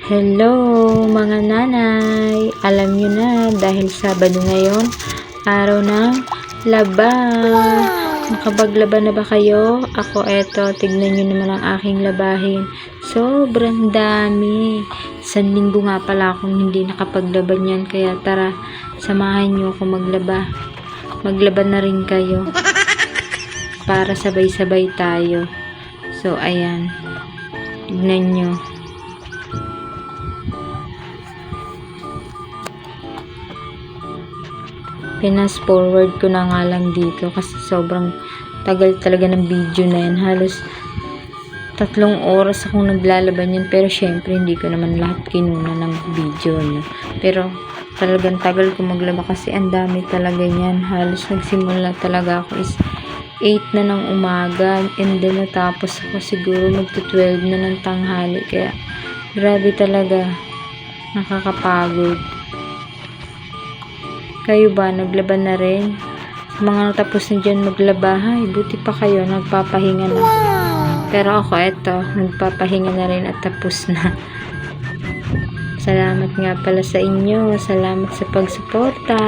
Hello mga nanay, alam nyo na dahil Sabado ngayon, araw ng laba. Nakapaglaba na ba kayo? Ako eto, tignan nyo naman ang aking labahin. Sobrang dami. Isang linggo nga pala akong hindi nakapaglaba niyan, kaya tara, samahan nyo ako maglaba. Maglaba na rin kayo para sabay-sabay tayo. So ayan, tignan nyo. Pinas forward ko na nga lang dito kasi sobrang tagal talaga ng video na yan. Halos 3 oras akong naglalaban yan, pero syempre hindi ko naman lahat kinuna ng video, no? Pero talagang tagal ko maglaba kasi ang dami talaga yan. Halos nagsimula talaga ako is 8 na ng umaga, and then natapos ako siguro magto-12 na ng tanghali, kaya grabe talaga, nakakapagod. Kayo ba, naglaban na rin? Sa mga natapos na dyan maglaba, hay, buti pa kayo, nagpapahinga na. Pero ako, eto, nagpapahinga na rin at tapos na. Salamat nga pala sa inyo. Salamat sa pagsuporta.